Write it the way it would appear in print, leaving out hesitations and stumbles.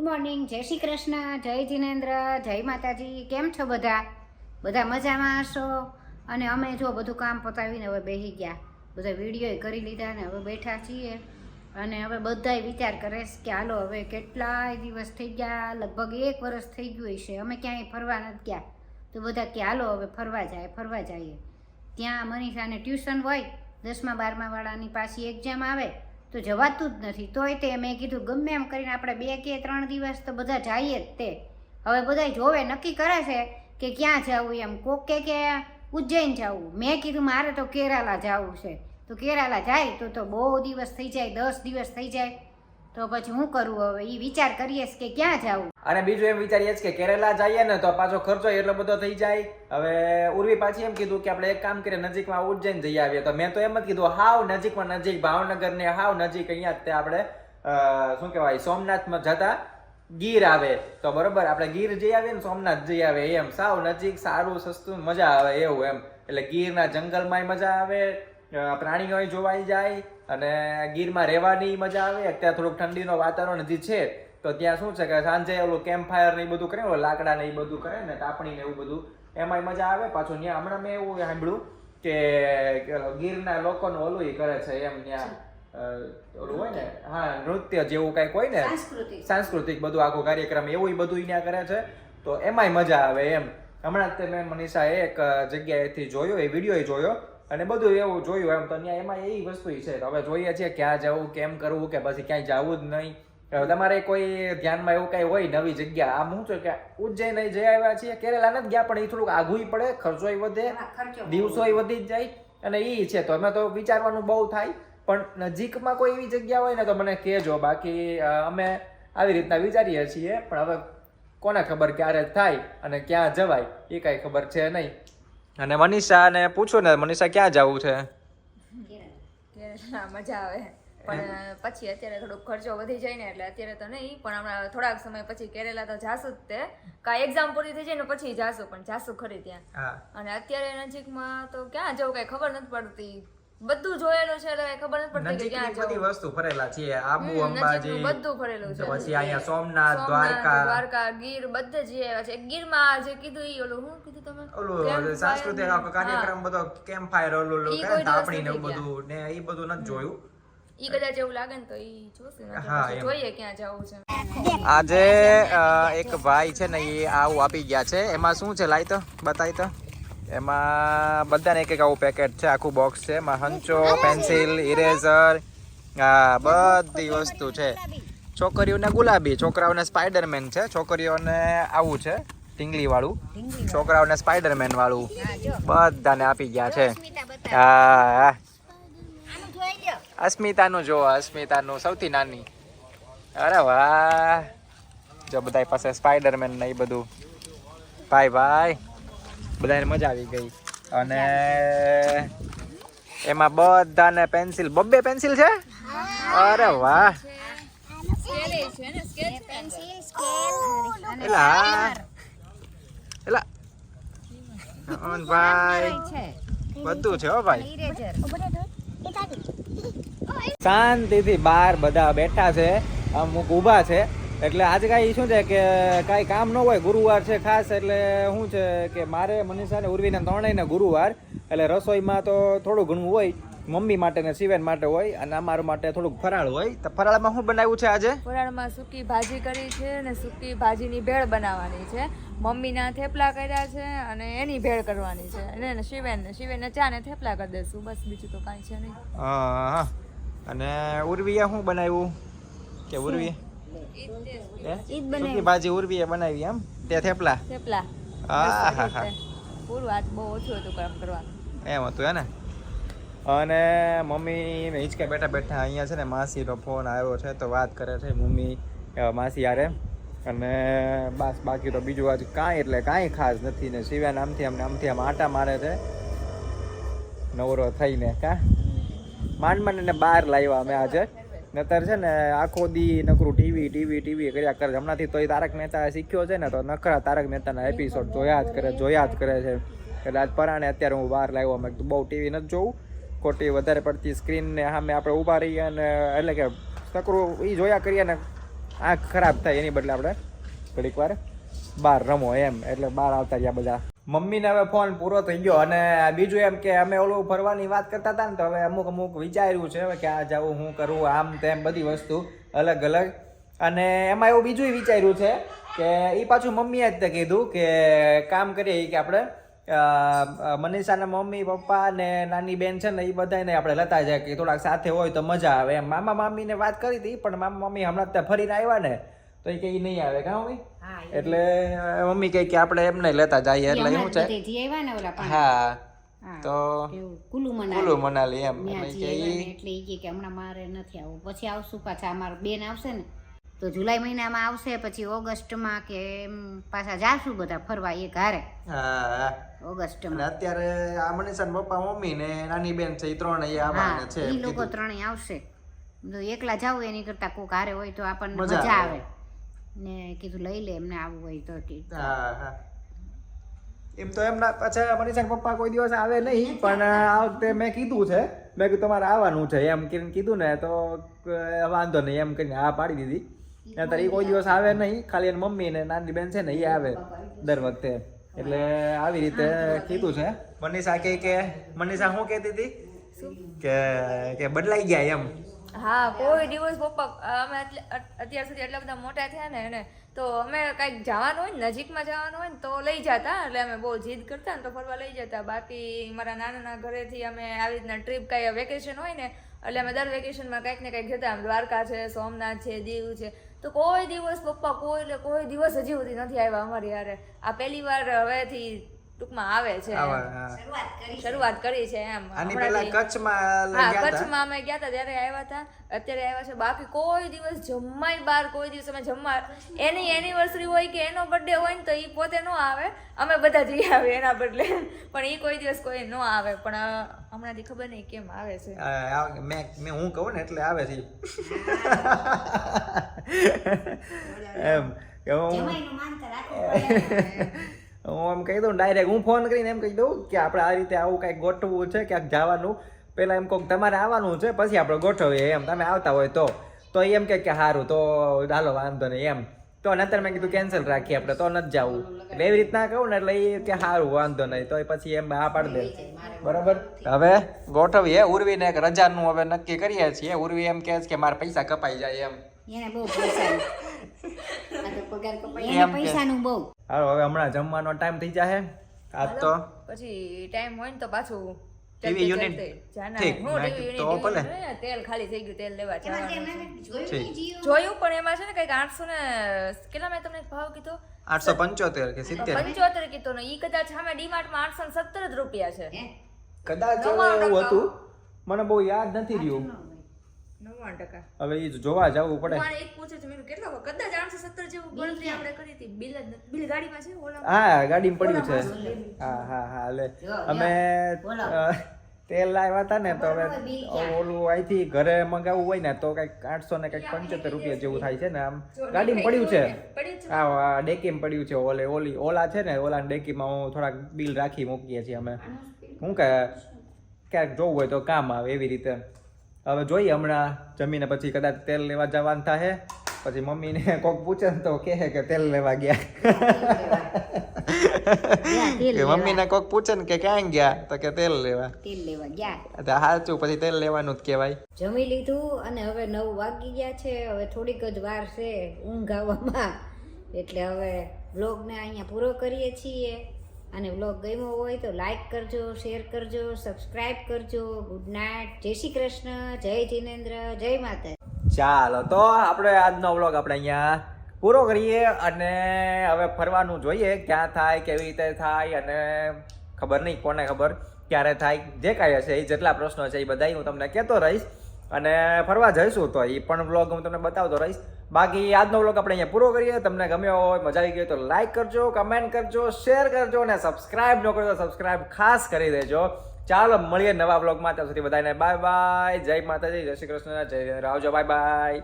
Morning, જય શ્રી કૃષ્ણ, જય જિનેન્દ્ર, જય માતાજી. કેમ છો બધા? બધા મજામાં હશો? અને અમે જો બધું કામ પતાવીને હવે બેસી ગયા, બધા વિડીયો કરી લીધા ને હવે બેઠા છીએ. અને હવે બધાય વિચાર કરે છે કે હાલો હવે કેટલાય દિવસ થઈ ગયા, લગભગ 1 વર્ષ થઈ ગયું હશે અમે ક્યાંય ફરવા નથી ગયા. તો બધા કે હાલો હવે ફરવા જઈએ. ત્યાં મનીષાને ટ્યુશન હોય, 10મા 12મા વાળાની પાછી એક્ઝામ આવે તો જવાતું જ નથી. તોય તે મેં કીધું ગમે એમ કરીને આપણે 2 કે 3 દિવસ તો બધા જઈએ જ. તે હવે બધા જોવે નક્કી કરે છે કે ક્યાં જવું એમ. કોક કે ઉજ્જૈન જવું, મેં કીધું મારે તો કેરાલા જવું છે. તો કેરાલા જાય તો બહુ દિવસ થઈ જાય, 10 દિવસ થઈ જાય. તો પછી હું કરું હવે એ વિચાર કરીએ કે ક્યાં જવું. અને બીજું એમ વિચારીએ કે કેરેલા જઈએ ને તો પાછો ખર્ચો એટલો બધો થઈ જાય. હવે ઉર્વી પાછી એમ કીધું કે આપણે એક કામ કરીએ, નજીકમાં ઉજ્જૈન જઈ આવીએ. તો મેં તો એમ જ કીધું હાવ નજીકમાં નજીક, ભાવનગર ને હાવ નજીક અહીંયા જ તે આપણે શું કહેવાય સોમનાથમાં જતા ગીર આવે તો બરોબર, આપણે ગીર જઈ આવીએ ને સોમનાથ જઈ આવે એમ, સાવ નજીક, સારું સસ્તું, મજા આવે એવું એમ. એટલે ગીરના જંગલમાંય મજા આવે, પ્રાણીઓ જોવાઈ જાય અને ગીરમાં રહેવાની મજા આવે. અત્યારે થોડુંક ઠંડીનો વાતાવરણ હજી છે તો ત્યાં શું છે કે સાંજે ઓલું કેમ્પ ફાયર ને એ બધું કરે, લાકડા ને એ બધું કરે ને તાપણી ને એવું બધું, એમાંય મજા આવે. પાછું ત્યાં હમણાં મેં એવું સાંભળ્યું કે ગીરના લોકોનું ઓલું કરે છે એમ, ત્યાં ઓલું હોય ને, હા નૃત્ય જેવું કઈક હોય ને, સાંસ્કૃતિક બધું આખો કાર્યક્રમ એવું બધું ત્યાં કરે છે. તો એમાંય મજા આવે એમ. હમણાં જ મેં મનીષાએ એક જગ્યાએથી જોયો, એ વિડીયો જોયો અને બધું એવું જોયું એમ. તો ત્યાં એમાં એ વસ્તુ છે. તો હવે જોઈએ છીએ ક્યાં જવું, કેમ કરવું, કે પછી ક્યાંય જવું જ નહીં. તમારે કોઈ ધ્યાનમાં એવું કઈ હોય નવી જગ્યા? આમ હું છે કે ઉજ્જૈન જઈ આવ્યા છીએ, કેરેલા નથી ગયા પણ એ થોડુંક આઘું પડે, ખર્ચોય વધે, દિવસોય વધી જ જાય અને એ છે. તો અમે તો વિચારવાનું બહુ થાય, પણ નજીકમાં કોઈ એવી જગ્યા હોય ને તો મને કહેજો. બાકી અમે આવી રીતના વિચારીએ છીએ, પણ હવે કોને ખબર ક્યારે થાય અને ક્યાં જવાય એ કઈ ખબર છે નહીં. અને મનીષાને પૂછો ને, મનીષા ક્યાં જવું છે? મજા આવે પણ પછી અત્યારે થોડોક ખર્ચો વધી જાય ને, એટલે અત્યારે તો નહીં, પણ હમણાં થોડાક સમય પછી કેરેલા તો જાશું જ. તે કાંઈ એક્ઝામ પૂરી થઈ જાય ને પછી જાશું, પણ જાશું ખરી ત્યાં. અને અત્યારે નજીકમાં તો ક્યાં જવું કઈ ખબર નથી પડતી. બધું જોયેલું છે એટલે ખબર નથી પડતી કે ક્યાં જવું. બધી વસ્તુ ફરેલા છીએ, આબુ અંબાજી બધું ફરેલું છે. પછી અહીંયા સોમનાથ, દ્વારકા, ગીર બધે જઈ આવ્યા છે. ગીરમાં જે કીધું ઈ ઓલું શું કીધું તમે, ઓલું સાંસ્કૃતિક કાર્યક્રમ બધો કેમ્પ ફાયર ઓલું કરે તાપણી ને બધું ને એ બધું નથી જોયું. ઈ કદાચ એવું લાગે ને તો ઈ જોશે, જોઈએ ક્યાં જવું છે. આજે એક ભાઈ છે ને એ આવું આપી ગયા છે. એમાં શું છે લાઈ તો બતાવી તો. એમાં બધાને એક આવું પેકેટ છે, આખું બોક્સ છે. એમાં હંચો, પેન્સિલ, ઇરેઝર, હા બધી વસ્તુ છે. છોકરીઓને ગુલાબી, છોકરાઓને સ્પાઈડરમેન છે, છોકરીઓને આવું છે ટીંગલી વાળું, છોકરાઓને સ્પાઈડરમેન વાળું, બધાને આપી ગયા છે. હા અસ્મિતાનું જો, અસ્મિતાનું સૌથી નાની. અરે વાહ, જો બધા પાસે સ્પાઈડરમેન ને એ બધું. ભાઈ બધાને મજા આવી ગઈ. અને એમાં બધાને પેન્સિલ, બબ્બે પેન્સિલ છે. અરે વાહ, એલા ભાઈ બધું છે હો ભાઈ. શાંતિથી બહાર બધા બેઠા છે, અમુક ઊભા છે. એટલે આજે કાંઈ શું છે કે કાંઈ કામ ન હોય, ગુરુવાર છે ખાસ. એટલે શું છે કે મારે મનીષા ને ઉર્વીને ત્રણેયને ગુરુવાર, એટલે રસોઈમાં તો થોડું ઘણું હોય. મમ્મી માટે ને શિવેન માટે હોય અને અમારા માટે થોડુંક ફરાળ હોય. તો ફરાળમાં શું બનાવ્યું છે આજે? ફરાળમાં સૂકી ભાજી કરી છે ને સૂકી ભાજીની ભેળ બનાવવાની છે. મમ્મીના થેપલા કર્યા છે અને એની ભેળ કરવાની છે. અને શિવેનને ચા ને થેપલા કરી દઈશું, બસ બીજું તો કાંઈ છે નહીં. હા. અને ઉર્વીએ શું બનાવ્યું કે ઉર્વીએ સૂકી ભાજી ઉર્વીએ બનાવી એમ, તે થેપલા. હા પૂરું આજ બહુ ઓછું હતું કામ કરવાનું, એમ હતું હે ને. અને મમ્મી ને હિંચકે બેઠા અહીંયા છે ને માસીનો ફોન આવ્યો છે તો વાત કરે છે મમ્મી માસી યારે. અને બસ બાકી તો બીજું આજ કાંઈ એટલે કાંઈ ખાસ નથી. ને શિવાન આમથી આમ આટા મારે છે નવરો થઈને. માંડ એને બહાર લાવ્યા અમે આજે. નતર છે ને આખો દી નકરું ટીવી કર્યા કરે. હમણાંથી તો એ તારક મહેતા શીખ્યો છે ને તો નકરા તારક મહેતાના એપિસોડ જોયા જ કરે છે. એટલે આજ પરાણે અત્યારે હું બહાર લાવ્યો. મેં બહુ ટીવી નથી જોવું, ખોટી વધારે પડતી સ્ક્રીનને સામે આપણે ઊભા રહીએ અને એટલે કે નકરું એ જોયા કરીએ ને આંખ ખરાબ થાય એની બદલે આપણે ઘડીક વાર બહાર રમો એમ, એટલે બહાર આવતા રહ્યા બધા. મમ્મીને હવે ફોન પૂરો થઈ ગયો, અને બીજું એમ કે અમે ઓલું ફરવાની વાત કરતા હતા ને, તો હવે અમુક વિચાર્યું છે હવે ક્યાં જવું, શું કરવું, આમ તેમ બધી વસ્તુ અલગ અલગ. અને એમાં એવું બીજું વિચાર્યું છે કે એ પાછું મમ્મીએ જ કીધું કે કામ કરીએ કે આપણે મનીષાના મમ્મી પપ્પા ને નાની બેન છે ને એ બધાને આપણે લેતા જાય કે થોડાક સાથે હોય તો મજા આવે એમ. મામા મામીને વાત કરી હતી, પણ મામા મમ્મી હમણાં ત્યાં ફરીને આવ્યા ને તો એ કઈ નહીં આવે કા મમ્મી, એટલે મમ્મી કહે કે આપણે એમને લેતા જઈએ, એટલે શું છે હા તો કુલુ મનાલી એમ, એટલે એ કે હમણાં મારે નથી આવું, પછી આવશું પાછા. અમારા બેન આવશે ને તો જુલાઈ મહિનામાં આવશે, પછી ઓગસ્ટમાં કે એમ પાછા જાશું બધા ફરવા એક હારે. હા ઓગસ્ટમાં અત્યારે આ મનીષાના પપ્પા મમ્મી ને નાની બેન છે એ ત્રણે આવવાના છે. એ લોકો ત્રણેય આવશે. તો એકલા જાવ એની કરતા કોક હારે હોય તો આપણને મજા આવે ને કીધું લઈ લે એમને આવવું હોય તો. હા એમ તો એમના પાછા મનીષાના પપ્પા કોઈ દિવસ આવે નહીં, પણ આ વખતે મેં કીધું છે, મેં કીધું તમારે આવવાનું છે એમ કીધું ને તો વાંધો નહીં એમ કરીને હા પાડી દીધી. અત્યારે એ કોઈ દિવસ આવે નહીં, ખાલી એની મમ્મી ને નાની બેન છે ને એ આવે દર વખતે, એટલે આવી રીતે કીધું છે. મનીષા કે મનીષા શું કહેતી હતી કે બદલાઈ ગયા એમ. હા, કોઈ દિવસ પપ્પા અમે અત્યાર સુધી એટલા બધા મોટા થયા ને એને તો અમે કંઈક જવાનું હોય ને નજીકમાં જવાનું હોય ને તો લઈ જતા, એટલે અમે બહુ જીદ કરતા ને તો ફરવા લઈ જતા. બાકી મારા નાના ઘરેથી અમે આવી રીતના ટ્રીપ કાંઈ વેકેશન હોય ને એટલે અમે દર વેકેશનમાં કંઈક ને કંઈક જતા. દ્વારકા છે, સોમનાથ છે, દીવ છે, તો કોઈ દિવસ પપ્પા કોઈ દિવસ હજી સુધી નથી આવ્યા અમારી યારે. આ પહેલી વાર હવેથી ટૂંકમાં આવે છે, શરૂઆત કરી છે એમ. કચ્છમાં અમે ગયા હતા ત્યારે આવ્યા હતા, અત્યારે આવ્યા છે. બાકી કોઈ દિવસ જમવાય બહાર, કોઈ દિવસ અમે જમવા એની એનિવર્સરી હોય કે એનો બર્થડે હોય ને તો એ પોતે ન આવે, અમે બધા જઈ આવે એના બદલે, પણ એ કોઈ દિવસ કોઈ ન આવે. પણ હમણાંથી ખબર નહીં કેમ આવે છે. મેં હું કહું ને એટલે આવે છે એમ કે હું એમ કહી દઉં ડાયરેક્ટ, હું ફોન કરીને એમ કહી દઉં કે આપણે આ રીતે આવું કંઈક ગોઠવવું છે, ક્યાંક જવાનું. પહેલાં એમ કહું તમારે આવવાનું છે, પછી આપણે ગોઠવીએ એમ, તમે આવતા હોય તો એમ કે સારું તો હાલો વાંધો નહીં એમ. તો નતર મેં કીધું કેન્સલ રાખીએ આપણે, તો નથી જવું. એટલે એવી રીતના કહું ને એટલે એ કે સારું વાંધો નહીં, તો પછી એમ હા પાડી દે. બરાબર, હવે ગોઠવીએ. ઉર્વીને એક રજાનું હવે નક્કી કરીએ છીએ. ઉર્વી એમ કહે છે કે મારા પૈસા કપાઈ જાય એમ. એને બહુ પૈસાનું બહુ. હાલો હવે હમણાં જમવાનો ટાઈમ થઈ જાય આજ તો, પછી ટાઈમ હોય ને તો પાછું ટીવી યુનિટ તો ભલે તેલ ખાલી થઈ ગયું, તેલ લેવા જોયું, પણ એમાં છે ને કઈક 800 ને કેટલા મેં તમને ભાવ કીધો 875 કે 75 કીધો ને, ઈ કદાચ સામે ડીમાર્ટ માં 870 જ રૂપિયા છે કદાચ. એવું હતું, મને બહુ યાદ નથી રહ્યું. 99%. હવે એ જોવા જવું પડે. મને એક પૂછે છે મેં કેટલા કદાચ 870 જેવું ગણતરી આપણે કરી હતી. બિલ ગાડીમાં છે ઓલા? હા ગાડીમાં પડ્યું છે. હા લે અમે તેલ લાવ્યા હતા ને, તો હવે ઓલું અહીંથી ઘરે મંગાવવું હોય ને તો કંઈક 800 ને કંઈક 75 રૂપિયા જેવું થાય છે ને. આમ ગાડીમાં પડ્યું છે, હા ડેકીમાં પડ્યું છે. ઓલા છે ને, ઓલા ડેકીમાં હું થોડાક બિલ રાખી મૂકીએ છીએ અમે. શું કે ક્યાંક જોવું હોય તો કામ આવે એવી રીતે. હવે જોઈએ, હમણાં જમીને પછી કદાચ તેલ લેવા જવાનું થાય. પછી મમ્મીને કોક પૂછે ને તો કહે કે તેલ લેવા ગયા. મમ્મીને કોક પૂછે ને કે ક્યાં ગયા, તો કે તેલ લેવા ગયા. સાચું, પછી તેલ લેવાનું જ કહેવાય. જમી લીધું અને હવે 9 વાગી ગયા છે. હવે થોડીક જ વાર છે ઊંઘ આવવામાં, એટલે હવે વ્લોગને અહીંયા પૂરો કરીએ છીએ. અને વ્લોગ ગમ્યો હોય તો લાઈક કરજો, શેર કરજો, સબસ્ક્રાઇબ કરજો. ગુડ નાઇટ, જય શ્રી કૃષ્ણ, જય જિનેન્દ્ર, જય માતા. ચાલો તો આપણે આજનો વ્લોગ આપણે અહીંયા પૂરો કરીએ. અને હવે ફરવાનું જોઈએ ક્યાં થાય, કેવી રીતે થાય, અને ખબર નહીં, કોને ખબર ક્યારે થાય. જે કાંઈ હશે એ જેટલા પ્રશ્નો છે એ બધા હું તમને કહેતો રહીશ. અને ફરવા જઈશું તો એ પણ વ્લોગ હું તમને બતાવતો રહીશ. બાકી આજનો વ્લોગ આપણે અહીંયા પૂરો કરીએ. તમને ગમ્યો હોય, મજા આવી ગઈ તો લાઈક કરજો, કમેન્ટ કરજો, શેર કરજો, અને સબસ્ક્રાઇબ ન કરો તો સબસ્ક્રાઇબ ખાસ કરી દેજો. ચાલો મળીએ નવા વ્લોગમાં. ત્યાં સુધી બધાને બાય બાય, જય માતાજી, જય શ્રી કૃષ્ણ, જય આવજો, બાય બાય.